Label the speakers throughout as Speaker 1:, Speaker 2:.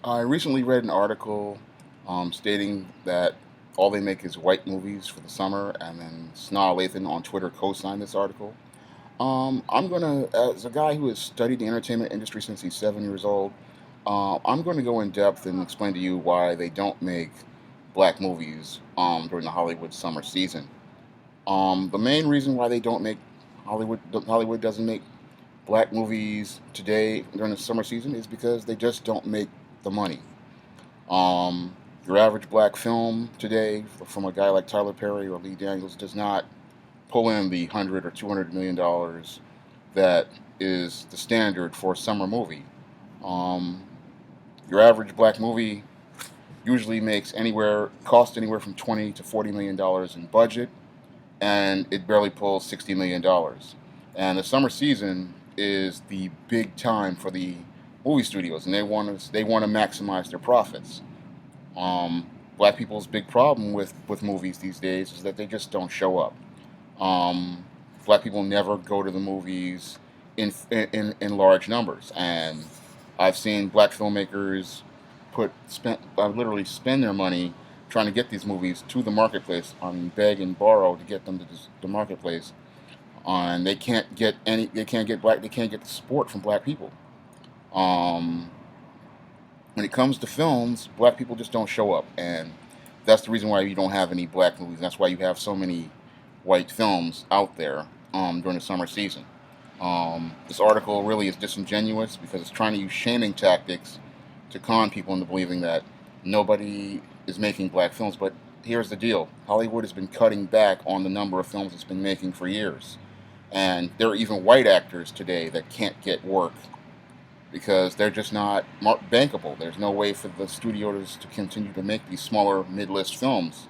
Speaker 1: I recently read an article stating that all they make is white movies for the summer, and then Sna Lathan on Twitter co-signed this article. I'm gonna, as a guy who has studied the entertainment industry since he's 7 years old, I'm going to go in depth and explain to you why they don't make black movies during the Hollywood summer season. The main reason why they don't make Hollywood doesn't make black movies today during the summer season is because they just don't make the money. Um, your average black film today from a guy like Tyler Perry or Lee Daniels does not pull in the 100 or 200 million dollars that is the standard for a summer movie. Um, your average black movie usually costs anywhere from 20 to 40 million dollars in budget, and it barely pulls $60 million. And the summer season is the big time for the movie studios, and they want to maximize their profits. Black people's big problem with movies these days is that they just don't show up. Um, Black people never go to the movies in large numbers, and I've seen black filmmakers literally spend their money trying to get these movies to the marketplace. Beg and borrow to get them to the marketplace, and they can't get the support from black people. Um, when it comes to films, black people just don't show up, and that's the reason why you don't have any black movies. That's why you have so many white films out there during the summer season. This article really is disingenuous because it's trying to use shaming tactics to con people into believing that nobody is making black films. But here's the deal: Hollywood has been cutting back on the number of films it's been making for years, and there are even white actors today that can't get work because they're just not bankable. There's no way for the studios to continue to make these smaller mid-list films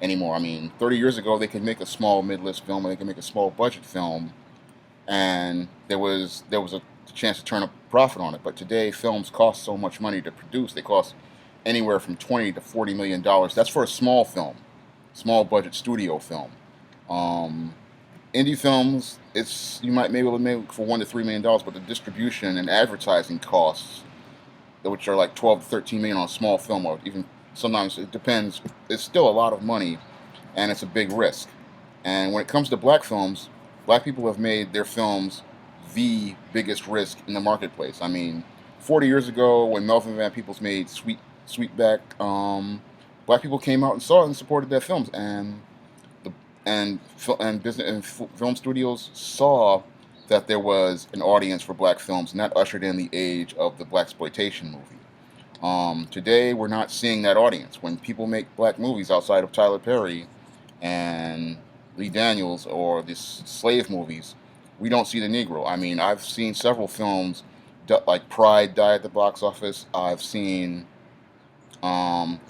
Speaker 1: anymore. 30 years ago they could make a small mid-list film, or they could make a small budget film, and there was a chance to turn a profit on it. But today films cost so much money to produce; they cost anywhere from 20 to 40 million dollars. That's for a small film, small budget studio film. Um, Indie films, it's you might be able to make for $1 to $3 million, but the distribution and advertising costs, which are like 12 to 13 million on a small film, or even sometimes it depends. It's still a lot of money, and it's a big risk. And when it comes to black films, black people have made their films the biggest risk in the marketplace. 40 years ago, when Melvin Van Peebles made Sweetback, black people came out and saw it and supported their films, and the and business and film studios saw that there was an audience for black films, and that ushered in the age of the black exploitation movie. Today, we're not seeing that audience. When people make black movies outside of Tyler Perry and Lee Daniels or these slave movies, we don't see the Negro. I've seen several films like Pride die at the box office. I've seen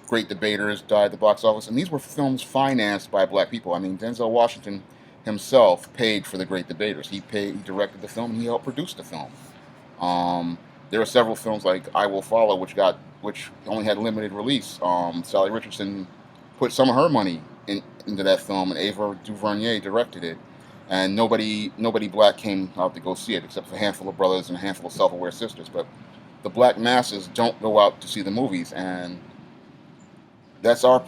Speaker 1: Great Debaters die at the box office, and these were films financed by black people. Denzel Washington himself paid for the Great Debaters. He directed the film, and he helped produce the film. There are several films like I Will Follow, which only had limited release. Sally Richardson put some of her money into that film, and Ava DuVernay directed it. And nobody black came out to go see it, except for a handful of brothers and a handful of self-aware sisters. But the black masses don't go out to see the movies, and that's our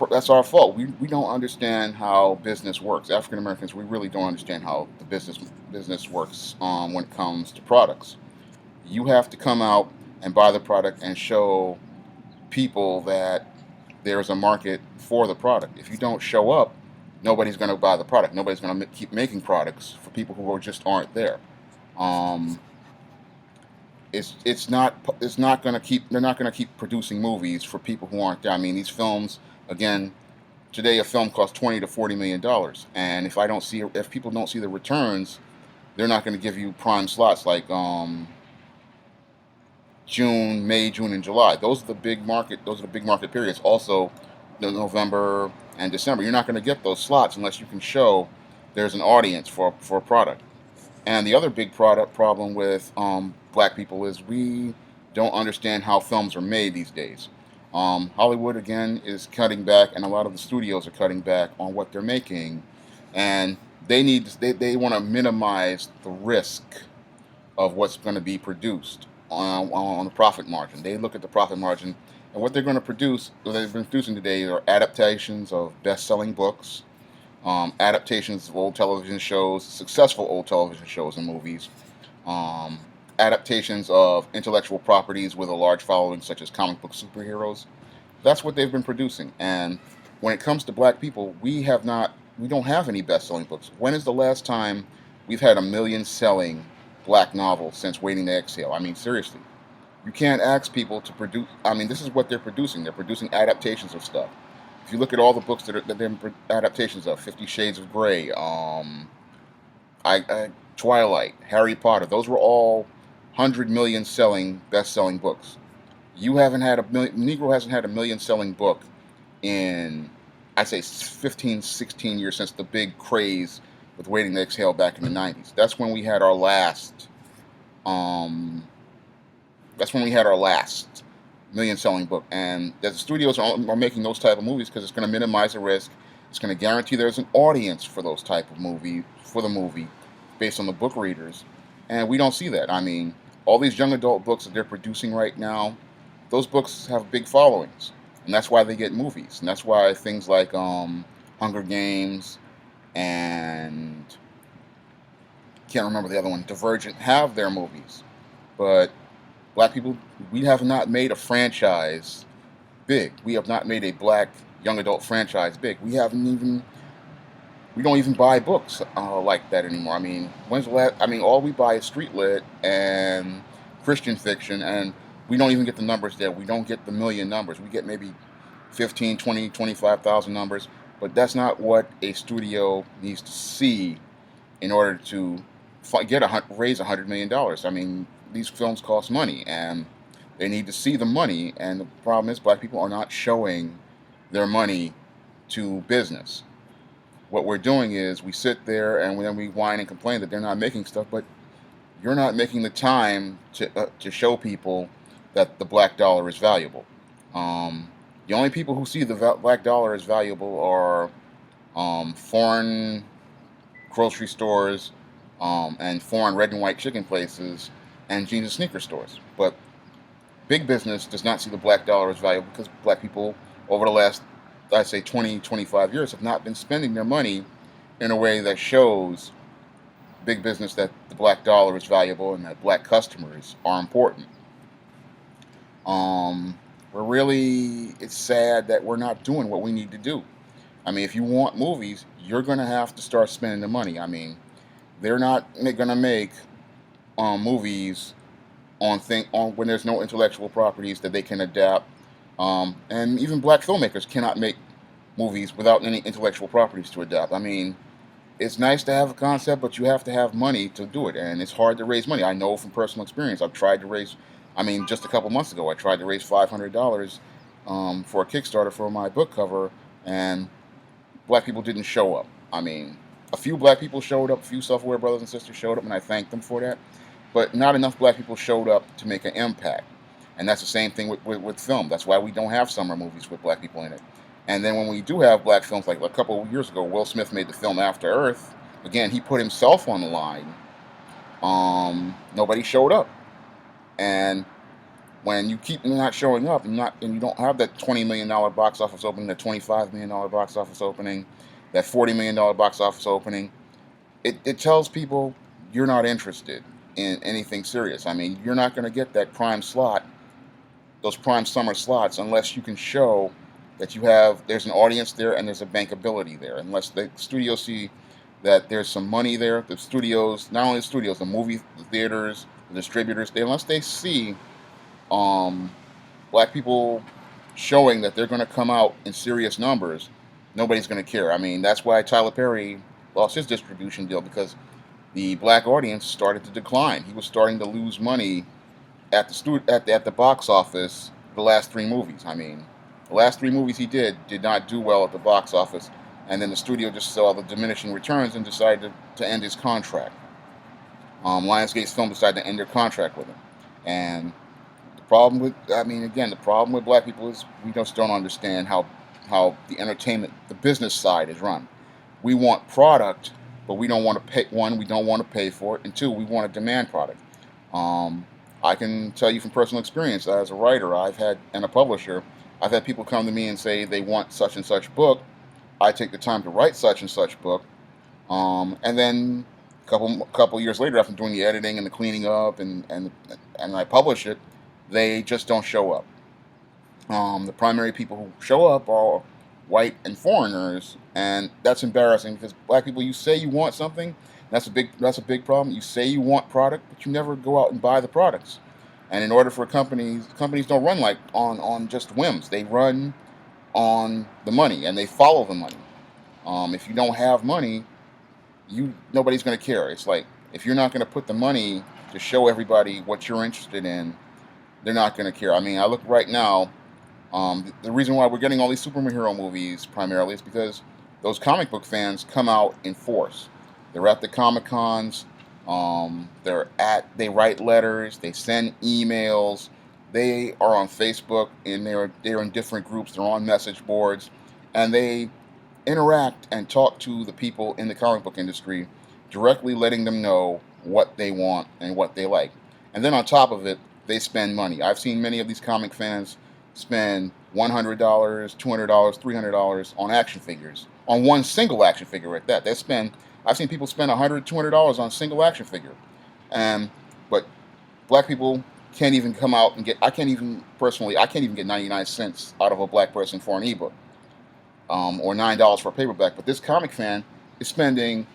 Speaker 1: fault. We don't understand how business works. African Americans, we really don't understand how the business works when it comes to products. You have to come out and buy the product and show people that there's a market for the product. If you don't show up, nobody's going to buy the product. Nobody's going to keep making products for people who just aren't there. Um, it's not going to keep they're not going to keep producing movies for people who aren't there. These films, again, today a film costs 20 to 40 million dollars, and if people don't see the returns, they're not going to give you prime slots like June, and July. Those are the big market periods. Also, November and December. You're not going to get those slots unless you can show there's an audience for a product. And the other big product problem with black people is we don't understand how films are made these days. Hollywood again is cutting back, and a lot of the studios are cutting back on what they're making, and they want to minimize the risk of what's going to be produced. on the profit margin. They look at the profit margin, and what they're going to produce, what they've been producing today, are adaptations of best-selling books, adaptations of old television shows, successful old television shows and movies, um, adaptations of intellectual properties with a large following, such as comic book superheroes. That's what they've been producing. And when it comes to black people, we don't have any best-selling books. When is the last time we've had a million-selling black novel since Waiting to Exhale? I mean, seriously, you can't ask people to produce. I mean, this is what they're producing. They're producing adaptations of stuff. If you look at all the books that they're adaptations of, 50 Shades of Grey, Twilight, Harry Potter, those were all 100 million selling, best-selling books. Negro hasn't had a million selling book in, I'd say, 15, 16 years since the big craze with Waiting to Exhale back in the 90s. Um, that's when we had our last million selling book. And the studios are making those type of movies because it's going to minimize the risk. It's going to guarantee there's an audience for those type of movie, for the movie, based on the book readers. And we don't see that. I mean, all these young adult books that they're producing right now, those books have big followings, and that's why they get movies, and that's why things like Hunger Games and can't remember the other one, Divergent, have their movies. But black people, we have not made a franchise big. We have not made a black young adult franchise big. We don't even buy books like that anymore. I mean, when's the last? I mean, all we buy is street lit and Christian fiction, and we don't even get the numbers there. We don't get the million numbers. We get maybe 15, 20, 25,000 numbers, but that's not what a studio needs to see in order to raise $100 million. I mean, these films cost money, and they need to see the money. And the problem is, black people are not showing their money to business. What we're doing is we sit there and then we whine and complain that they're not making stuff, but you're not making the time to show people that the black dollar is valuable. Um, the only people who see the black dollar as valuable are foreign grocery stores and foreign red and white chicken places and jeans and sneaker stores. But big business does not see the black dollar as valuable because black people over the last, I'd say, 20, 25 years have not been spending their money in a way that shows big business that the black dollar is valuable and that black customers are important. It's sad that we're not doing what we need to do. I mean, if you want movies, you're going to have to start spending the money. I mean, they're not going to make movies on when there's no intellectual properties that they can adapt. And even black filmmakers cannot make movies without any intellectual properties to adapt. I mean, it's nice to have a concept, but you have to have money to do it, and it's hard to raise money. I know from personal experience. I've tried to raise. I mean, just a couple months ago, I tried to raise $500 for a Kickstarter for my book cover, and black people didn't show up. I mean, a few black people showed up, a few self-aware brothers and sisters showed up, and I thanked them for that. But not enough black people showed up to make an impact. And that's the same thing with film. That's why we don't have summer movies with black people in it. And then when we do have black films, like a couple of years ago, Will Smith made the film After Earth. Again, he put himself on the line. Nobody showed up. And when you keep not showing up and you don't have that $20 million box office opening, that $25 million box office opening, that $40 million box office opening, it tells people you're not interested in anything serious. I mean, you're not going to get that prime slot, those prime summer slots, unless you can show that there's an audience there and there's a bankability there. Unless the studios see that there's some money there, the studios, not only the studios, the movie theaters, the distributors, unless they see um, black people showing that they're going to come out in serious numbers, nobody's going to care. I mean, that's why Tyler Perry lost his distribution deal, because the black audience started to decline. He was starting to lose money at the box office. The last three movies, I mean, the last three movies he did not do well at the box office, and then the studio just saw the diminishing returns and decided to end his contract. Lionsgate's film decided to end their contract with him, and the problem with black people is we just don't understand how the entertainment, the business side is run. We want product, but we don't want to pay. One, we don't want to pay for it, and two, we want to demand product. Um, I can tell you from personal experience as a writer, and a publisher, I've had people come to me and say they want such and such book. I take the time to write such and such book, and then a couple years later, after doing the editing and the cleaning up and I publish it, they just don't show up. The primary people who show up are white and foreigners, and that's embarrassing because black people, you say you want something, that's a big problem. You say you want product, but you never go out and buy the products. And in order for companies don't run like on just whims. They run on the money and they follow the money. If you don't have money, you nobody's going to care. It's like if you're not going to put the money to show everybody what you're interested in, they're not going to care. I mean, I look right now. The reason why we're getting all these superhero movies primarily is because those comic book fans come out in force. They're at the Comic Cons. They write letters. They send emails. They are on Facebook and they're in different groups. They're on message boards, and they interact and talk to the people in the comic book industry, directly letting them know what they want and what they like. And then on top of it, they spend money. I've seen many of these comic fans spend $100, $200, $300 on action figures, on one single action figure at that. I've seen people spend $100, $200 on a single action figure. And, but black people can't even come out and get, I can't even get 99 cents out of a black person for an ebook, or $9 for a paperback. But this comic fan is spending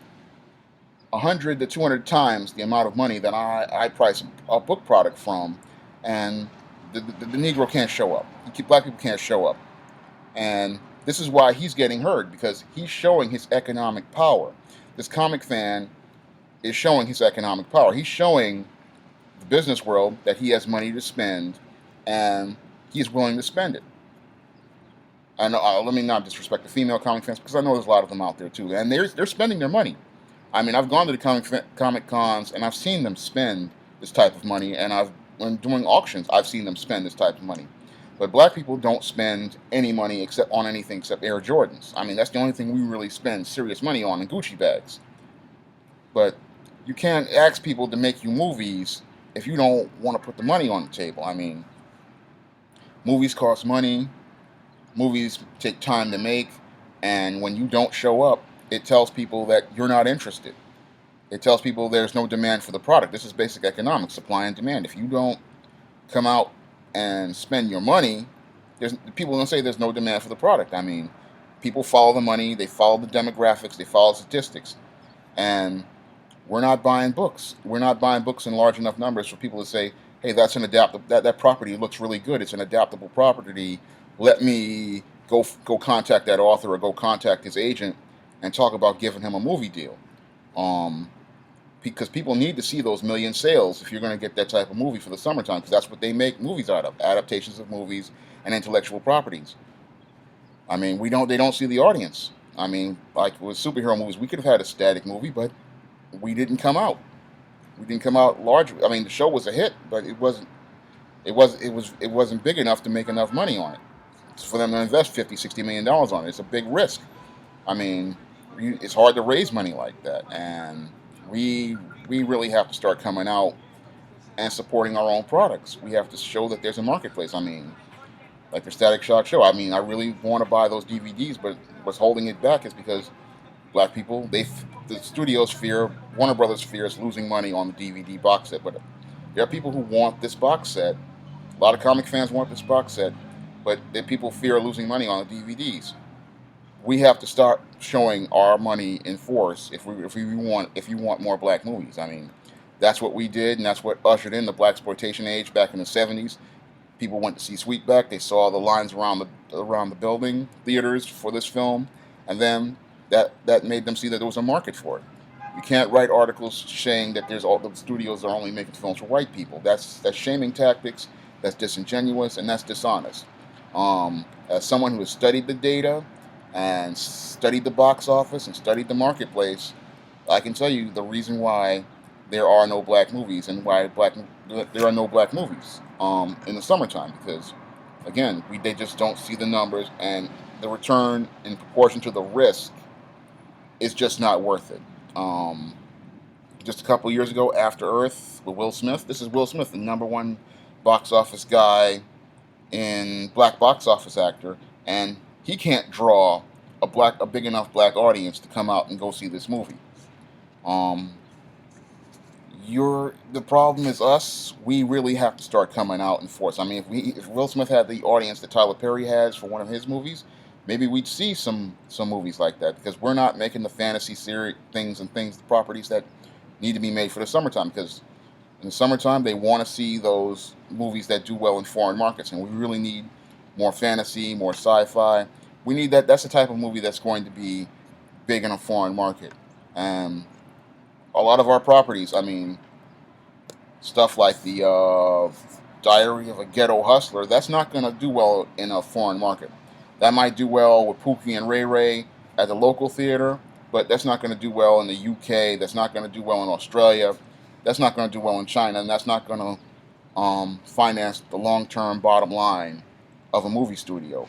Speaker 1: 100 to 200 times the amount of money that I price a book product from, and the Negro can't show up. Black people can't show up, and this is why he's getting heard, because he's showing his economic power. This comic fan is showing his economic power. He's showing the business world that he has money to spend, and he's willing to spend it. And let me not disrespect the female comic fans, because I know there's a lot of them out there too, and they're spending their money. I mean, I've gone to the comic cons and I've seen them spend this type of money, and when doing auctions, I've seen them spend this type of money. But black people don't spend any money except on anything except Air Jordans. I mean, that's the only thing we really spend serious money on, and Gucci bags. But you can't ask people to make you movies if you don't want to put the money on the table. I mean, movies cost money. Movies take time to make, and when you don't show up, it tells people that you're not interested. It tells people there's no demand for the product. This is basic economics, supply and demand. If you don't come out and spend your money, people don't say there's no demand for the product. I mean, people follow the money, they follow the demographics, they follow statistics, and we're not buying books. We're not buying books in large enough numbers for people to say, "Hey, that's an adaptable. That property looks really good. It's an adaptable property. Let me go contact that author or go contact his agent and talk about giving him a movie deal." Um, because people need to see those million sales if you're going to get that type of movie for the summertime, because that's what they make movies out of: adaptations of movies and intellectual properties. I mean, they don't see the audience. I mean, like with superhero movies, we could have had a static movie, but we didn't come out. We didn't come out large. I mean, the show was a hit, but it wasn't big enough to make enough money on it. It's for them to invest 50, $60 million on it. It's a big risk. I mean, it's hard to raise money like that, and we really have to start coming out and supporting our own products. We have to show that there's a marketplace. I mean, like the Static Shock show. I mean, I really want to buy those DVDs, but what's holding it back is because black people, the studios fear, Warner Brothers fears losing money on the DVD box set. But there are people who want this box set. A lot of comic fans want this box set, but people fear losing money on the DVDs. We have to start showing our money in force if you want more black movies. I mean, that's what we did, and that's what ushered in the black exploitation age back in the '70s. People went to see Sweetback. They saw the lines around the building theaters for this film, and then that made them see that there was a market for it. You can't write articles saying that there's all the studios are only making films for white people. That's shaming tactics. That's disingenuous, and that's dishonest. As someone who has studied the data and studied the box office and studied the marketplace, I can tell you the reason why there are no black movies and why there are no black movies in the summertime, because again, they just don't see the numbers, and the return in proportion to the risk is just not worth it. just a couple years ago, After Earth with Will Smith. This is Will Smith, the number one box office guy in black box office actor, and he can't draw a big enough black audience to come out and go see this movie. Um, the problem is us. We really have to start coming out in force. I mean, if Will Smith had the audience that Tyler Perry has for one of his movies, maybe we'd see some movies like that, because we're not making the fantasy series things, the properties that need to be made for the summertime. Because in the summertime, they want to see those movies that do well in foreign markets, and we really need more fantasy, more sci-fi. We need that. That's the type of movie that's going to be big in a foreign market. And a lot of our properties, I mean, stuff like the Diary of a Ghetto Hustler, that's not going to do well in a foreign market. That might do well with Pookie and Ray Ray at the local theater, but that's not going to do well in the UK. That's not going to do well in Australia. That's not going to do well in China, and that's not going to finance the long-term bottom line of a movie studio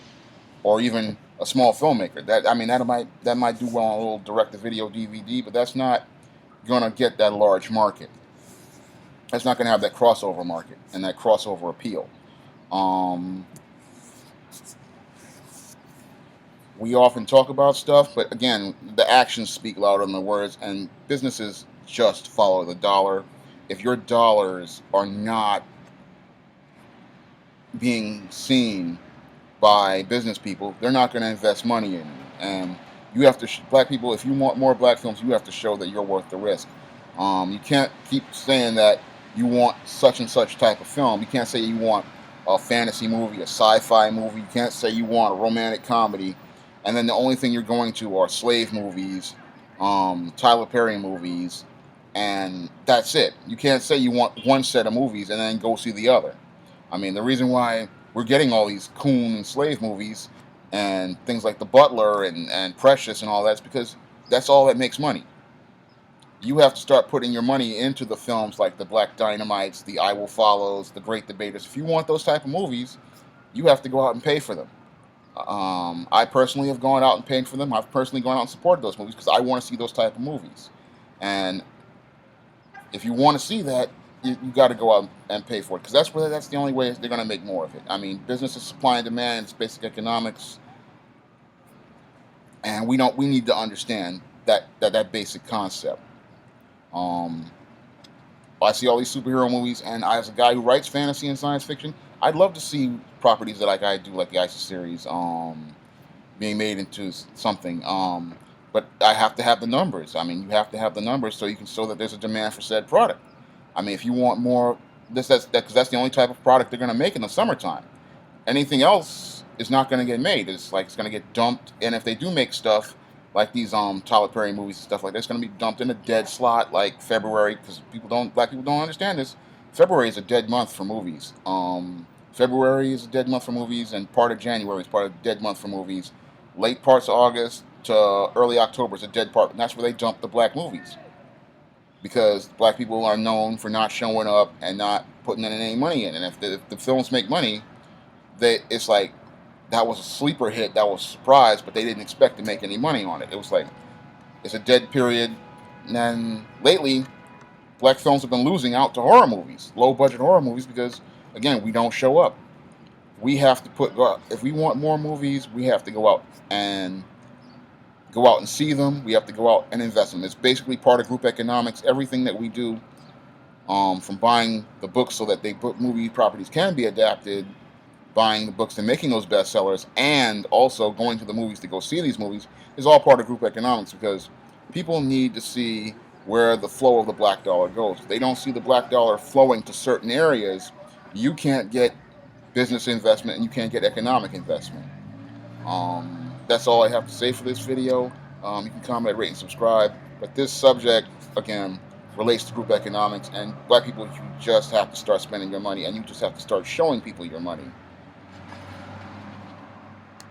Speaker 1: or even a small filmmaker. That might do well on a little direct-to-video DVD, but that's not going to get that large market. That's not going to have that crossover market and that crossover appeal. Um, we often talk about stuff, but again, the actions speak louder than the words, and businesses just follow the dollar. If your dollars are not being seen by business people, they're not going to invest money in you. And you have to, black people, if you want more black films, you have to show that you're worth the risk. You can't keep saying that you want such and such type of film. You can't say you want a fantasy movie, a sci-fi movie. You can't say you want a romantic comedy, and then the only thing you're going to are slave movies, Tyler Perry movies, and that's it. You can't say you want one set of movies and then go see the other. I mean, the reason why we're getting all these coon and slave movies and things like The Butler and Precious and all that is because that's all that makes money. You have to start putting your money into the films like the Black Dynamites, the I Will Follows, the Great Debaters. If you want those type of movies, you have to go out and pay for them. I personally have gone out and paid for them. I've personally gone out and supported those movies because I want to see those type of movies. And if you want to see that, you got to go out and pay for it, because that's the only way they're going to make more of it. I mean, business is supply and demand. It's basic economics, and we need to understand that basic concept. Um, I see all these superhero movies, and as a guy who writes fantasy and science fiction, I'd love to see properties that I do, like the ISIS series, being made into something. But I have to have the numbers. I mean, you have to have the numbers so you can show that there's a demand for said product. I mean, if you want more, because that's the only type of product they're going to make in the summertime. Anything else is not going to get made. It's going to get dumped, and if they do make stuff like these Tyler Perry movies and stuff like that, it's going to be dumped in a dead slot like February, because black people don't understand this. February is a dead month for movies. February is a dead month for movies, and part of January is part of a dead month for movies. Late parts of August to early October is a dead part, and that's where they dump the black movies, because black people are known for not showing up and not putting in any money in. And if the films make money, it's like that was a sleeper hit, that was a surprise, but they didn't expect to make any money on it. It was like it's a dead period. And then lately, black films have been losing out to horror movies, low budget horror movies, because again, we don't show up. We have to if we want more movies, we have to go out and see them. We have to go out and invest them. It's basically part of group economics. Everything that we do, from buying the books so that movie properties can be adapted, buying the books and making those bestsellers, and also going to the movies to go see these movies, is all part of group economics, because people need to see where the flow of the black dollar goes. If they don't see the black dollar flowing to certain areas, you can't get business investment and you can't get economic investment. That's all I have to say for this video. You can comment, rate, and subscribe. But this subject, again, relates to group economics, and black people, you just have to start spending your money, and you just have to start showing people your money.